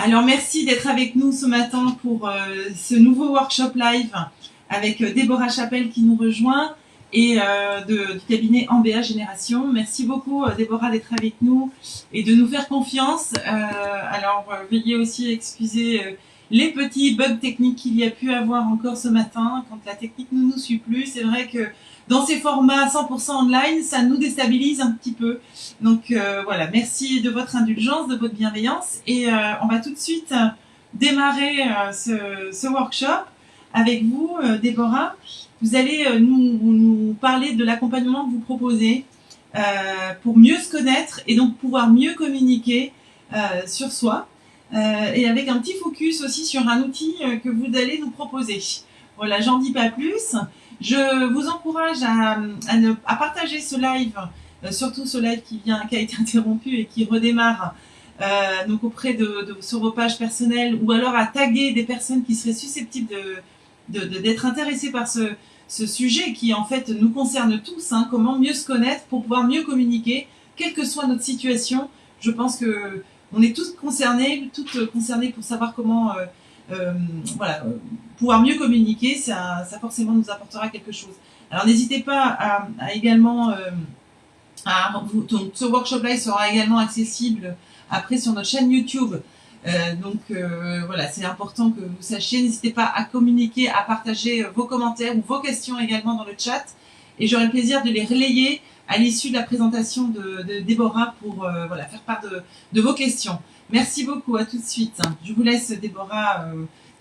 Alors merci d'être avec nous ce matin pour ce nouveau workshop live avec Déborah Chapelle qui nous rejoint et du cabinet Ambea Génération. Merci beaucoup Déborah d'être avec nous et de nous faire confiance. Veuillez aussi excuser les petits bugs techniques qu'il y a pu avoir encore ce matin quand la technique ne nous suit plus. C'est vrai que dans ces formats 100% online, ça nous déstabilise un petit peu. Donc voilà, merci de votre indulgence, de votre bienveillance. Et on va tout de suite démarrer ce workshop avec vous, Déborah. Vous allez nous parler de l'accompagnement que vous proposez pour mieux se connaître et donc pouvoir mieux communiquer sur soi. Et avec un petit focus aussi sur un outil que vous allez nous proposer. Voilà, j'en dis pas plus. Je vous encourage à partager ce live, surtout ce live qui a été interrompu et qui redémarre donc auprès sur vos pages personnelles, ou alors à taguer des personnes qui seraient susceptibles d'être intéressées par ce sujet qui en fait nous concerne tous, hein, comment mieux se connaître pour pouvoir mieux communiquer, quelle que soit notre situation. Je pense que on est tous concernés, toutes concernées pour savoir comment pouvoir mieux communiquer, ça forcément nous apportera quelque chose. Alors n'hésitez pas également donc ce workshop là il sera également accessible après sur notre chaîne YouTube. Voilà, c'est important que vous sachiez. N'hésitez pas à communiquer, à partager vos commentaires ou vos questions également dans le chat. Et j'aurai le plaisir de les relayer à l'issue de la présentation de Déborah pour faire part de vos questions. Merci beaucoup, à tout de suite. Je vous laisse, Déborah,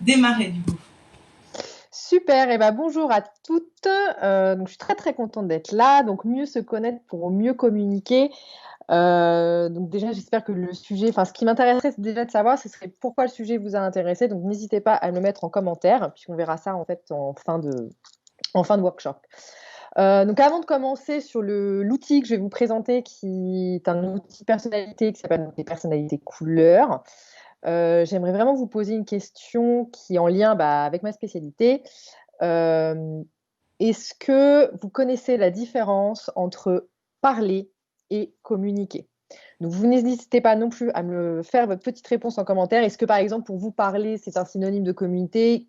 démarrer du coup. Super, et bonjour à toutes. Donc, je suis très très contente d'être là. Donc, mieux se connaître pour mieux communiquer. Donc déjà, j'espère que le sujet, ce qui m'intéresserait déjà de savoir, ce serait pourquoi le sujet vous a intéressé. Donc, n'hésitez pas à me le mettre en commentaire, puisqu'on verra ça en fait en fin de workshop. Donc, avant de commencer sur l'outil que je vais vous présenter, qui est un outil personnalité qui s'appelle les personnalités couleurs, j'aimerais vraiment vous poser une question qui est en lien avec ma spécialité. Est-ce que vous connaissez la différence entre parler et communiquer? Donc, vous n'hésitez pas non plus à me faire votre petite réponse en commentaire. Est-ce que, par exemple, pour vous, parler, c'est un synonyme de communiquer,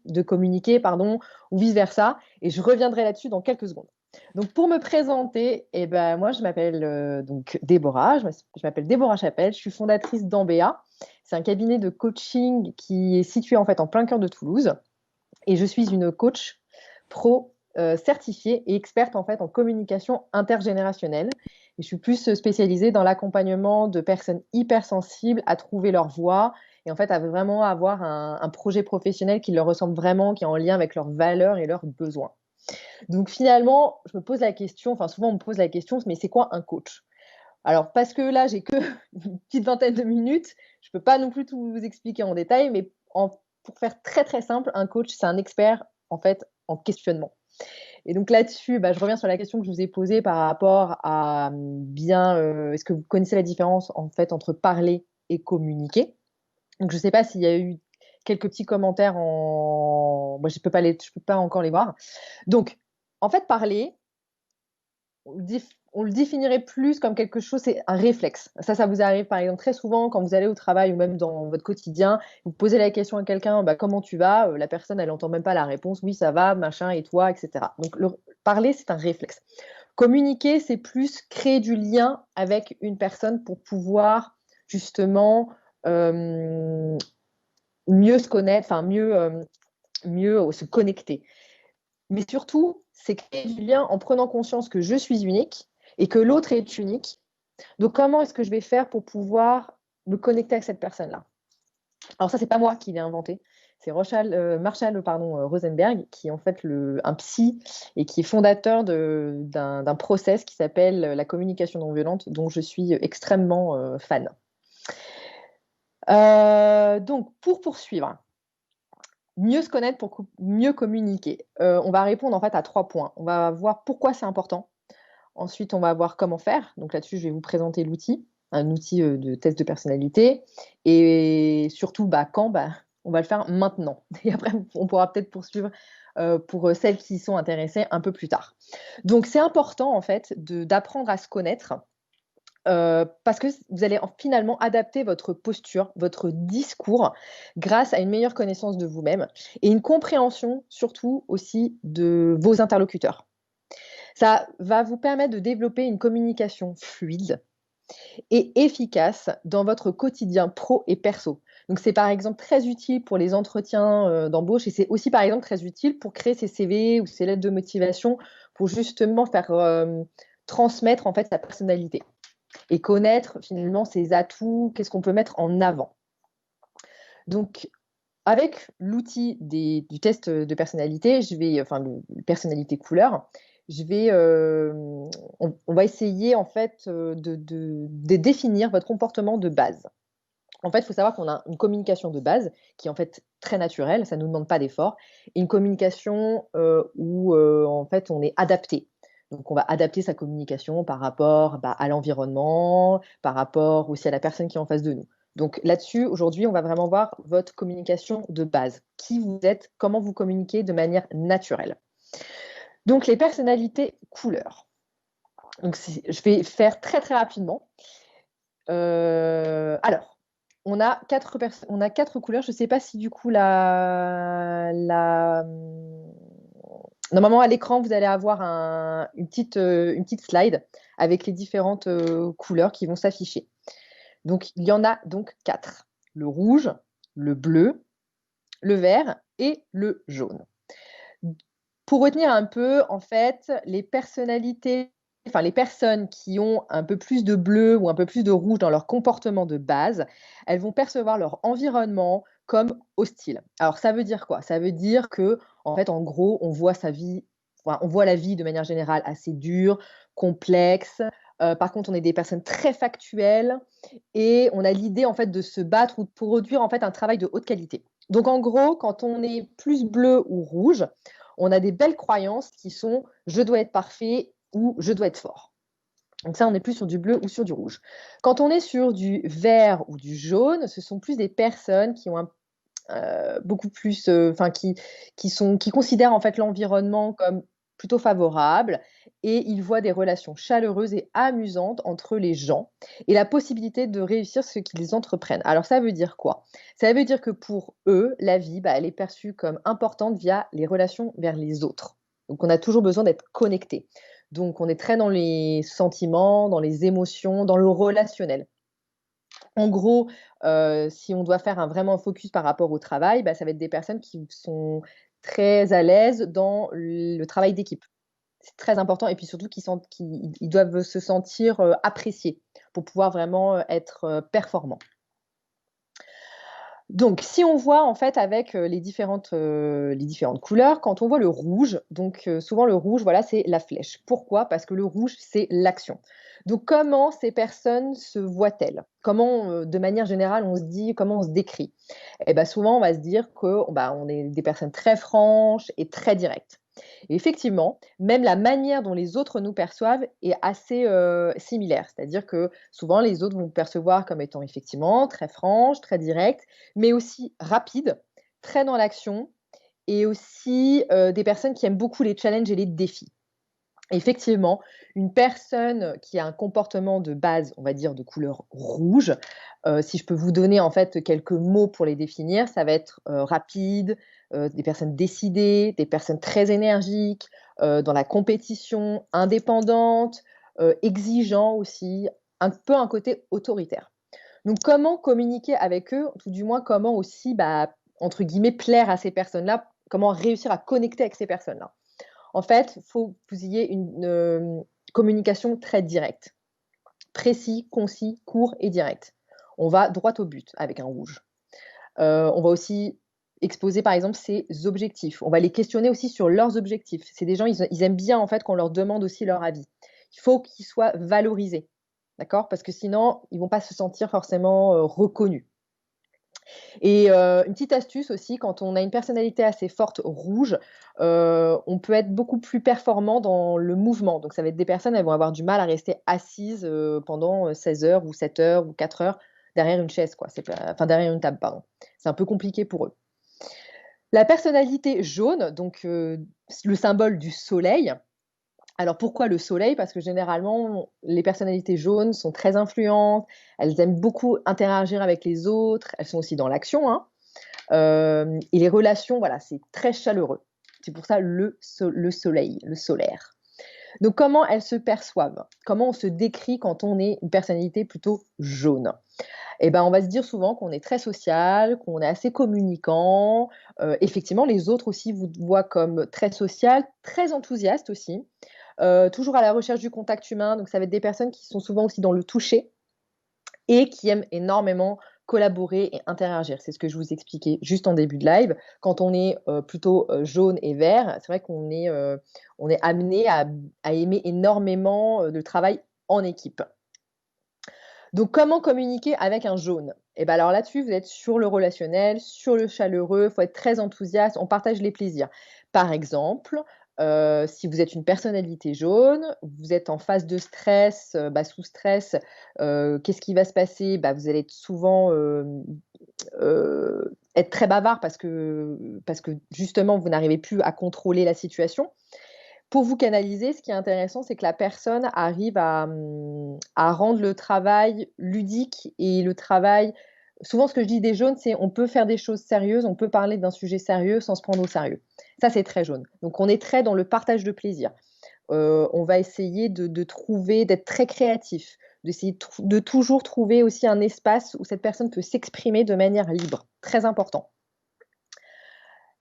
ou vice-versa? Et je reviendrai là-dessus dans quelques secondes. Donc, pour me présenter, moi, je m'appelle donc Déborah. Je m'appelle Déborah Chapelle. Je suis fondatrice d'Ambea. C'est un cabinet de coaching qui est situé en fait en plein cœur de Toulouse. Et je suis une coach pro certifiée et experte en fait en communication intergénérationnelle. Et je suis plus spécialisée dans l'accompagnement de personnes hypersensibles à trouver leur voie et en fait à vraiment avoir un projet professionnel qui leur ressemble vraiment, qui est en lien avec leurs valeurs et leurs besoins. Donc finalement, je me pose la question, souvent on me pose la question, mais c'est quoi un coach? Alors parce que là, j'ai que une petite vingtaine de minutes, je ne peux pas non plus tout vous expliquer en détail, mais pour faire très très simple, un coach, c'est un expert en fait en questionnement. Et donc là-dessus, je reviens sur la question que je vous ai posée par rapport à est-ce que vous connaissez la différence en fait entre parler et communiquer? Donc je ne sais pas s'il y a eu quelques petits commentaires moi je peux pas encore les voir. Donc en fait parler, on le définirait plus comme quelque chose, c'est un réflexe. Ça vous arrive par exemple très souvent quand vous allez au travail ou même dans votre quotidien, vous posez la question à quelqu'un, comment tu vas? La personne, elle n'entend même pas la réponse, oui, ça va, machin, et toi, etc. Donc parler, c'est un réflexe. Communiquer, c'est plus créer du lien avec une personne pour pouvoir justement mieux se connaître, mieux se connecter. Mais surtout, c'est créer du lien en prenant conscience que je suis unique et que l'autre est unique. Donc, comment est-ce que je vais faire pour pouvoir me connecter avec cette personne-là? Alors ça, c'est pas moi qui l'ai inventé. C'est Marshall Rosenberg, qui est en fait un psy et qui est fondateur d'un process qui s'appelle la communication non violente, dont je suis extrêmement fan. Donc, pour poursuivre, mieux se connaître pour mieux communiquer. On va répondre en fait à 3 points. On va voir pourquoi c'est important. Ensuite, on va voir comment faire. Donc là-dessus, je vais vous présenter l'outil, un outil de test de personnalité. Et surtout, quand on va le faire maintenant. Et après, on pourra peut-être poursuivre pour celles qui sont intéressées un peu plus tard. Donc, c'est important en fait d'apprendre à se connaître parce que vous allez finalement adapter votre posture, votre discours grâce à une meilleure connaissance de vous-même et une compréhension surtout aussi de vos interlocuteurs. Ça va vous permettre de développer une communication fluide et efficace dans votre quotidien pro et perso. Donc c'est par exemple très utile pour les entretiens d'embauche et c'est aussi par exemple très utile pour créer ses CV ou ses lettres de motivation pour justement faire transmettre en fait sa personnalité et connaître finalement ses atouts, qu'est-ce qu'on peut mettre en avant. Donc avec l'outil du test de personnalité, le personnalité couleur, on va essayer en fait de définir votre comportement de base. En fait, il faut savoir qu'on a une communication de base qui est en fait très naturelle, ça ne nous demande pas d'effort, et une communication où en fait on est adapté. Donc on va adapter sa communication par rapport à l'environnement, par rapport aussi à la personne qui est en face de nous. Donc là-dessus, aujourd'hui, on va vraiment voir votre communication de base. Qui vous êtes, comment vous communiquez de manière naturelle. Donc les personnalités couleurs. Donc je vais faire très très rapidement. Alors, on a quatre couleurs. Je ne sais pas si du coup normalement à l'écran vous allez avoir une petite slide avec les différentes couleurs qui vont s'afficher. Donc il y en a donc 4. Le rouge, le bleu, le vert et le jaune. Pour retenir un peu, en fait, les personnes qui ont un peu plus de bleu ou un peu plus de rouge dans leur comportement de base, elles vont percevoir leur environnement comme hostile. Alors, ça veut dire quoi? Ça veut dire que, en fait, en gros, on voit la vie de manière générale assez dure, complexe. Par contre, on est des personnes très factuelles et on a l'idée, en fait, de se battre ou de produire, en fait, un travail de haute qualité. Donc, en gros, quand on est plus bleu ou rouge, on a des belles croyances qui sont « je dois être parfait » ou « je dois être fort ». Donc ça, on est plus sur du bleu ou sur du rouge. Quand on est sur du vert ou du jaune, ce sont plus des personnes qui ont beaucoup plus, qui considèrent en fait l'environnement comme plutôt favorable et ils voient des relations chaleureuses et amusantes entre les gens et la possibilité de réussir ce qu'ils entreprennent. Alors ça veut dire quoi? Ça veut dire que pour eux, la vie, elle est perçue comme importante via les relations vers les autres. Donc on a toujours besoin d'être connecté. Donc on est très dans les sentiments, dans les émotions, dans le relationnel. En gros, si on doit faire vraiment un focus par rapport au travail, ça va être des personnes qui sont très à l'aise dans le travail d'équipe. C'est très important et puis surtout qu'ils doivent se sentir appréciés pour pouvoir vraiment être performants. Donc, si on voit en fait avec les différentes couleurs, quand on voit le rouge, donc souvent le rouge, voilà, c'est la flèche. Pourquoi? Parce que le rouge, c'est l'action. Donc, comment ces personnes se voient-elles? Comment, de manière générale, comment on se décrit? Eh ben, souvent, on va se dire que on est des personnes très franches et très directes. Et effectivement, même la manière dont les autres nous perçoivent est assez similaire. C'est-à-dire que souvent, les autres vont nous percevoir comme étant effectivement très franche, très directe, mais aussi rapide, très dans l'action et aussi des personnes qui aiment beaucoup les challenges et les défis. Effectivement, une personne qui a un comportement de base, on va dire de couleur rouge, si je peux vous donner en fait quelques mots pour les définir, ça va être rapide, des personnes décidées, des personnes très énergiques, dans la compétition, indépendantes, exigeants aussi, un peu un côté autoritaire. Donc comment communiquer avec eux, tout du moins comment aussi, entre guillemets, plaire à ces personnes-là, comment réussir à connecter avec ces personnes-là. En fait, il faut que vous ayez une communication très directe, précis, concis, court et direct. On va droit au but avec un rouge. On va aussi exposer par exemple ses objectifs. On va les questionner aussi sur leurs objectifs. C'est des gens, ils aiment bien en fait qu'on leur demande aussi leur avis. Il faut qu'ils soient valorisés, d'accord? Parce que sinon, ils vont pas se sentir forcément reconnus. Et une petite astuce aussi, quand on a une personnalité assez forte rouge, on peut être beaucoup plus performant dans le mouvement. Donc ça va être des personnes, elles vont avoir du mal à rester assises pendant 16 heures ou 7 heures ou 4 heures derrière une chaise, quoi. Derrière une table, pardon. C'est un peu compliqué pour eux. La personnalité jaune, donc le symbole du soleil, Alors pourquoi le soleil? Parce que généralement, les personnalités jaunes sont très influentes, elles aiment beaucoup interagir avec les autres, elles sont aussi dans l'action, hein. Et les relations, voilà, c'est très chaleureux. C'est pour ça le soleil, le solaire. Donc comment elles se perçoivent? Comment on se décrit quand on est une personnalité plutôt jaune? Eh ben, on va se dire souvent qu'on est très social, qu'on est assez communicant. Effectivement, les autres aussi vous voient comme très social, très enthousiaste aussi. Toujours à la recherche du contact humain, donc ça va être des personnes qui sont souvent aussi dans le toucher et qui aiment énormément collaborer et interagir. C'est ce que je vous expliquais juste en début de live. Quand on est plutôt jaune et vert, c'est vrai on est amené à aimer énormément le travail en équipe. Donc, comment communiquer avec un jaune? Et ben alors là-dessus, vous êtes sur le relationnel, sur le chaleureux, il faut être très enthousiaste, on partage les plaisirs. Par exemple, si vous êtes une personnalité jaune, vous êtes en phase de stress, sous stress, qu'est-ce qui va se passer? Bah, vous allez être souvent, être très bavard parce que justement vous n'arrivez plus à contrôler la situation. Pour vous canaliser, ce qui est intéressant, c'est que la personne arrive à rendre le travail ludique et le travail souvent ce que je dis des jaunes, c'est on peut faire des choses sérieuses, on peut parler d'un sujet sérieux sans se prendre au sérieux. Ça, c'est très jaune. Donc on est très dans le partage de plaisir. On va essayer de trouver d'être très créatif, d'essayer de toujours trouver aussi un espace où cette personne peut s'exprimer de manière libre. Très important.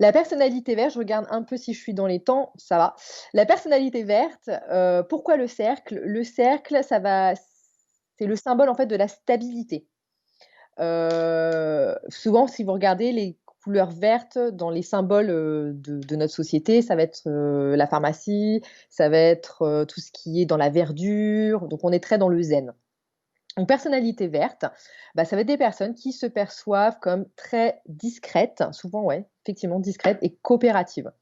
La personnalité verte, je regarde un peu si je suis dans les temps, ça va. La personnalité verte, pourquoi le cercle? Le cercle, c'est le symbole en fait de la stabilité. Souvent, si vous regardez les couleurs vertes dans les symboles de notre société, ça va être la pharmacie, ça va être tout ce qui est dans la verdure. Donc, on est très dans le zen. Donc, personnalité verte, bah, ça va être des personnes qui se perçoivent comme très discrètes, souvent, ouais, effectivement, discrètes et coopératives.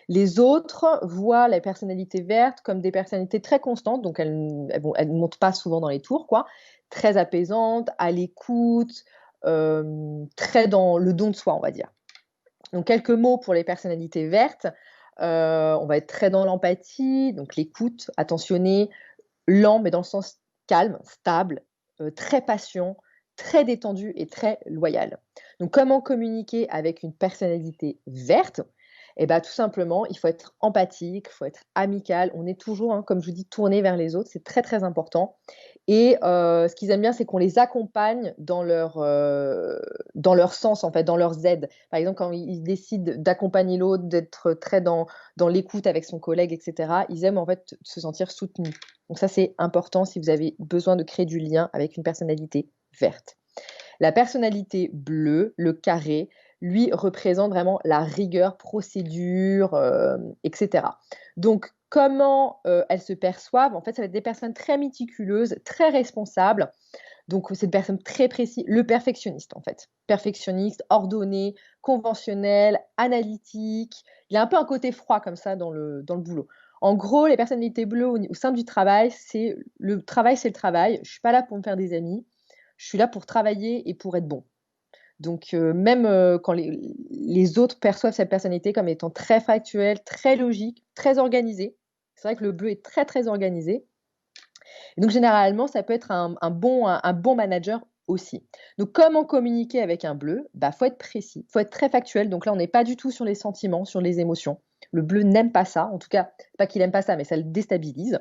Les autres voient les personnalités vertes comme des personnalités très constantes, donc elles ne montent pas souvent dans les tours, quoi, très apaisantes, à l'écoute, très dans le don de soi, on va dire. Donc, quelques mots pour les personnalités vertes. On va être très dans l'empathie, donc l'écoute, attentionné, lent, mais dans le sens calme, stable, très patient, très détendu et très loyal. Donc, comment communiquer avec une personnalité verte? Eh ben, tout simplement, il faut être empathique, il faut être amical. On est toujours, hein, comme je vous dis, tourné vers les autres. C'est très, très important. Et ce qu'ils aiment bien, c'est qu'on les accompagne dans leur sens, en fait, dans leurs aides. Par exemple, quand ils décident d'accompagner l'autre, d'être très dans l'écoute avec son collègue, etc., ils aiment en fait se sentir soutenus. Donc ça, c'est important si vous avez besoin de créer du lien avec une personnalité verte. La personnalité bleue, le carré, lui représente vraiment la rigueur, procédure, etc. Donc, comment elles se perçoivent? En fait, ça va être des personnes très méticuleuses, très responsables. Donc, c'est une personne très précise, le perfectionniste en fait. Perfectionniste, ordonné, conventionnel, analytique. Il y a un peu un côté froid comme ça dans le boulot. En gros, les personnalités bleues au sein du travail, c'est le travail, c'est le travail. Je ne suis pas là pour me faire des amis. Je suis là pour travailler et pour être bon. Donc, même quand les autres perçoivent cette personnalité comme étant très factuelle, très logique, très organisée. C'est vrai que le bleu est très, très organisé. Et donc, généralement, ça peut être un bon manager aussi. Donc, comment communiquer avec un bleu? Bah, faut être précis, faut être très factuel. Donc là, on n'est pas du tout sur les sentiments, sur les émotions. Le bleu n'aime pas ça. En tout cas, pas qu'il n'aime pas ça, mais ça le déstabilise.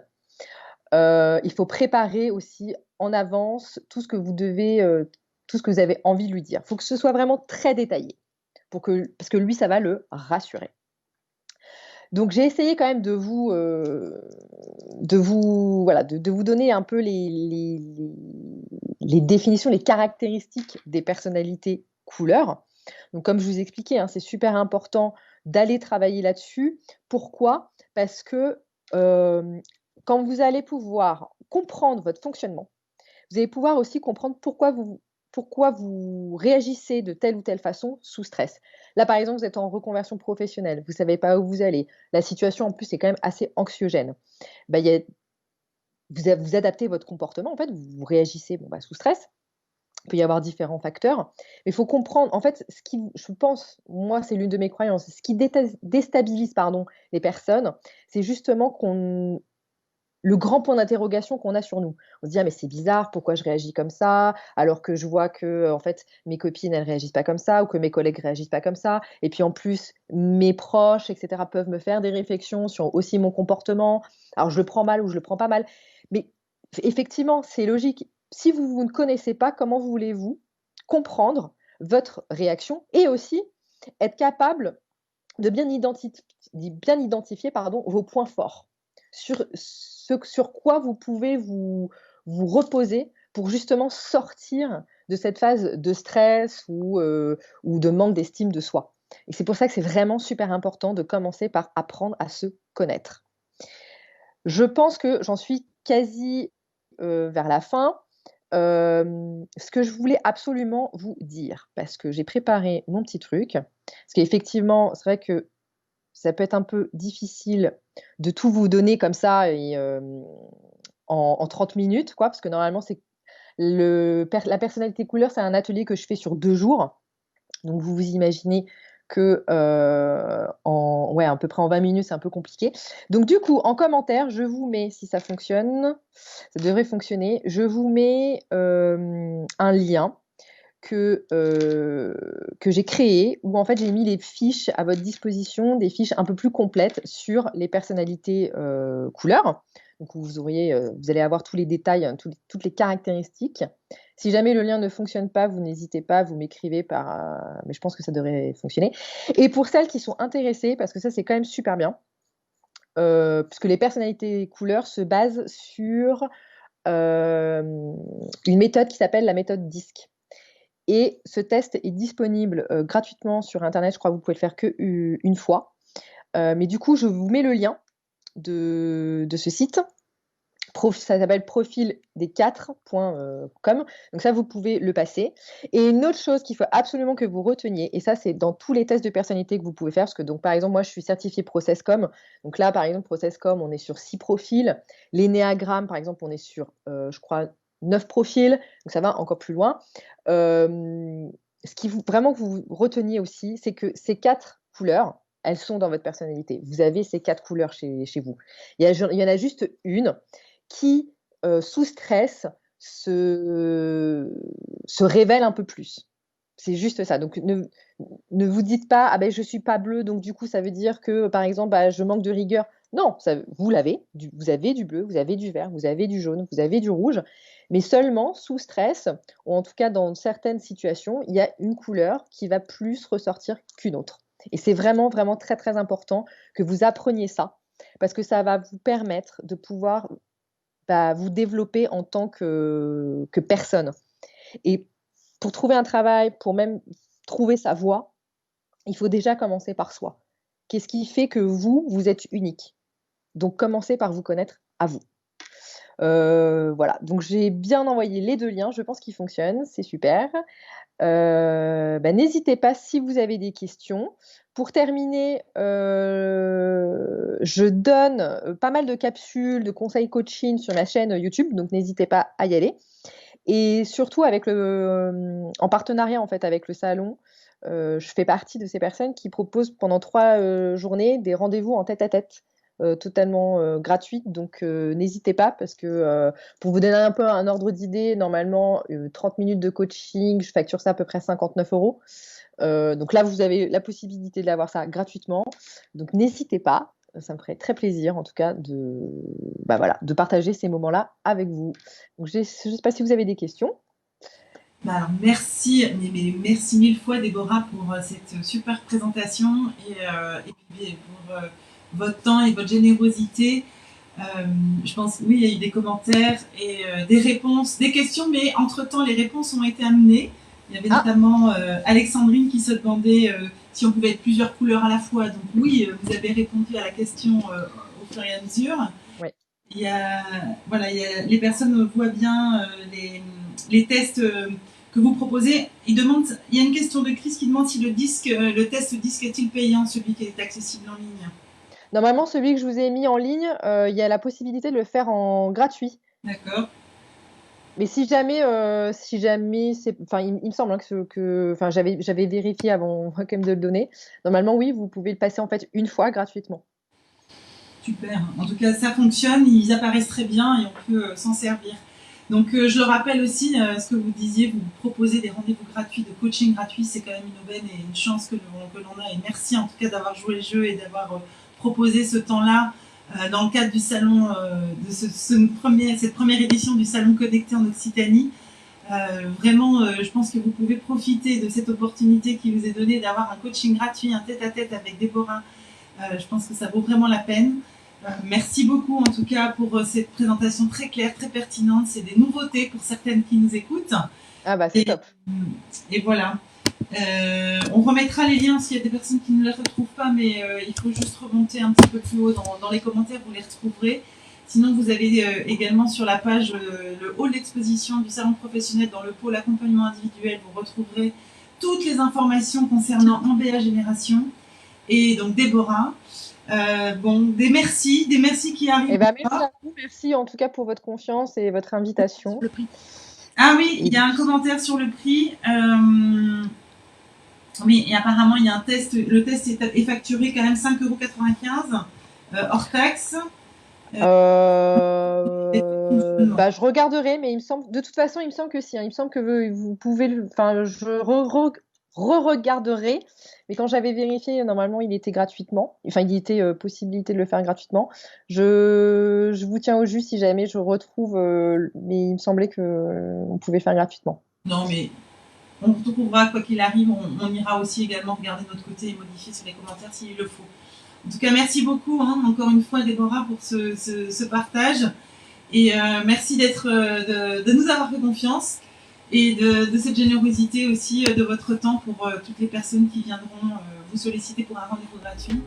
Il faut préparer aussi en avance tout ce que vous avez envie de lui dire. Il faut que ce soit vraiment très détaillé parce que lui, ça va le rassurer. Donc, j'ai essayé quand même de vous donner un peu les définitions, les caractéristiques des personnalités couleurs. Donc, comme je vous expliquais, hein, c'est super important d'aller travailler là-dessus. Pourquoi? Parce que quand vous allez pouvoir comprendre votre fonctionnement, vous allez pouvoir aussi comprendre pourquoi vous réagissez de telle ou telle façon sous stress. Là, par exemple, vous êtes en reconversion professionnelle, vous ne savez pas où vous allez. La situation, en plus, est quand même assez anxiogène. Bah, vous adaptez votre comportement, en fait, vous réagissez sous stress. Il peut y avoir différents facteurs. Mais il faut comprendre, en fait, je pense, moi, c'est l'une de mes croyances, ce qui déstabilise les personnes, c'est justement qu'on le grand point d'interrogation qu'on a sur nous. On se dit: «Ah mais c'est bizarre, pourquoi je réagis comme ça? Alors que je vois que, en fait, mes copines, elles réagissent pas comme ça ou que mes collègues réagissent pas comme ça et puis en plus, mes proches et cetera peuvent me faire des réflexions sur aussi mon comportement. Alors je le prends mal ou je le prends pas mal». Mais effectivement, c'est logique. Si vous ne connaissez pas, comment voulez-vous comprendre votre réaction et aussi être capable de bien identifier pardon, vos points forts, sur ce sur quoi vous pouvez vous reposer pour justement sortir de cette phase de stress ou de manque d'estime de soi. Et c'est pour ça que c'est vraiment super important de commencer par apprendre à se connaître. Je pense que j'en suis quasi, vers la fin. Ce que je voulais absolument vous dire, parce que j'ai préparé mon petit truc, parce qu'effectivement, c'est vrai que ça peut être un peu difficile de tout vous donner comme ça et en 30 minutes, quoi, parce que normalement, c'est la personnalité couleur, c'est un atelier que je fais sur 2 jours. Donc vous vous imaginez que, en ouais, à peu près en 20 minutes, c'est un peu compliqué. Donc du coup, en commentaire, je vous mets, si ça fonctionne, ça devrait fonctionner, je vous mets, un lien que j'ai créé, où en fait j'ai mis les fiches à votre disposition, des fiches un peu plus complètes sur les personnalités couleurs. Donc vous allez avoir tous les détails, hein, toutes les caractéristiques. Si jamais le lien ne fonctionne pas, vous n'hésitez pas, vous m'écrivez mais je pense que ça devrait fonctionner. Et pour celles qui sont intéressées, parce que ça c'est quand même super bien, puisque les personnalités couleurs se basent sur une méthode qui s'appelle la méthode DISC. Et ce test est disponible gratuitement sur Internet. Je crois que vous pouvez le faire qu'une fois. Mais du coup, je vous mets le lien de ce site. Ça s'appelle profildesquatre.com. Donc ça, vous pouvez le passer. Et une autre chose qu'il faut absolument que vous reteniez, et ça, c'est dans tous les tests de personnalité que vous pouvez faire, parce que donc, par exemple, moi, je suis certifiée Processcom. Donc là, par exemple, Processcom, on est sur 6 profils. L'énéagramme, par exemple, on est sur, je crois, 9 profils. Donc ça va encore plus loin. Ce qu'il faut vraiment que vous reteniez aussi, c'est que ces 4 couleurs, elles sont dans votre personnalité. Vous avez ces 4 couleurs chez vous. Il y en a juste une qui, sous stress, se révèle un peu plus. C'est juste ça. Donc ne vous dites pas: «Ah ben je suis pas bleu, donc du coup ça veut dire que, par exemple, bah, je manque de rigueur». Non, ça vous vous avez du bleu, vous avez du vert, vous avez du jaune, vous avez du rouge, mais seulement sous stress ou en tout cas dans certaines situations, il y a une couleur qui va plus ressortir qu'une autre. Et c'est vraiment, vraiment très, très important que vous appreniez ça parce que ça va vous permettre de pouvoir vous développer en tant que personne. Et pour trouver un travail, pour même trouver sa voie, il faut déjà commencer par soi. Qu'est-ce qui fait que vous êtes unique? Donc commencez par vous connaître à vous. Voilà, donc j'ai bien envoyé les 2 liens, je pense qu'ils fonctionnent, c'est super. N'hésitez pas si vous avez des questions. Pour terminer, je donne, pas mal de capsules, de conseils coaching sur ma chaîne YouTube, donc n'hésitez pas à y aller. Et surtout en partenariat en fait avec le salon, je fais partie de ces personnes qui proposent pendant 3 journées des rendez-vous en tête-à-tête, totalement, gratuits. Donc n'hésitez pas parce que, pour vous donner un peu un ordre d'idée, normalement, 30 minutes de coaching, je facture ça à peu près 59 €. Donc là, vous avez la possibilité d'avoir ça gratuitement. Donc n'hésitez pas, ça me ferait très plaisir en tout cas voilà, de partager ces moments-là avec vous. Donc je ne sais pas si vous avez des questions? Bah alors merci, mais merci mille fois Déborah pour cette super présentation et puis pour votre temps et votre générosité. Je pense, oui, il y a eu des commentaires et des réponses, des questions, mais entre-temps, les réponses ont été amenées. Il y avait notamment Alexandrine qui se demandait si on pouvait être plusieurs couleurs à la fois. Donc oui, vous avez répondu à la question au fur et à mesure. Ouais. Il y a, voilà, les personnes voient bien les tests que vous proposez. Il y a une question de Chris qui demande si le test disque est-il payant, celui qui est accessible en ligne. Normalement, celui que je vous ai mis en ligne, il y a la possibilité de le faire en gratuit. D'accord. Mais si jamais c'est enfin, il me semble, hein, enfin, j'avais vérifié avant quand même de le donner. Normalement, oui, vous pouvez le passer, en fait, une fois gratuitement. Super. En tout cas, ça fonctionne, ils apparaissent très bien et on peut s'en servir. Donc, je le rappelle aussi, ce que vous disiez, vous proposez des rendez-vous gratuits, de coaching gratuit, c'est quand même une aubaine et une chance que l'on a. Et merci en tout cas d'avoir joué le jeu et d'avoir proposé ce temps-là dans le cadre du salon, de cette première édition du Salon Connecté en Occitanie. Vraiment, je pense que vous pouvez profiter de cette opportunité qui vous est donnée d'avoir un coaching gratuit, un tête-à-tête avec Déborah. Je pense que ça vaut vraiment la peine. Merci beaucoup en tout cas pour cette présentation très claire, très pertinente. C'est des nouveautés pour certaines qui nous écoutent. Ah bah c'est top. Et voilà. On remettra les liens s'il y a des personnes qui ne les retrouvent pas, mais il faut juste remonter un petit peu plus haut dans les commentaires, vous les retrouverez. Sinon, vous avez également sur la page le hall d'exposition du salon professionnel dans le pôle accompagnement individuel, vous retrouverez toutes les informations concernant MBA Génération et donc Déborah. Bon, des merci qui arrivent. Eh ben, merci à vous, merci en tout cas pour votre confiance et votre invitation. Le prix. Ah oui, il y a un commentaire sur le prix. Oui, et apparemment il y a un test. Le test est facturé quand même 5,95 € hors taxe. Bah, je regarderai, mais il me semble, de toute façon, il me semble que si. Hein, il me semble que vous pouvez, enfin, je re-regarderai. Mais quand j'avais vérifié, normalement, il était gratuitement. Enfin, il était possibilité de le faire gratuitement. Je vous tiens au jus si jamais je retrouve. Mais il me semblait que on pouvait faire gratuitement. Non, mais on retrouvera quoi qu'il arrive. On ira aussi également regarder de notre côté et modifier sur les commentaires s'il le faut. En tout cas, merci beaucoup, encore une fois, Déborah, pour ce partage. Et merci de nous avoir fait confiance et de cette générosité aussi de votre temps pour toutes les personnes qui viendront vous solliciter pour un rendez-vous gratuit.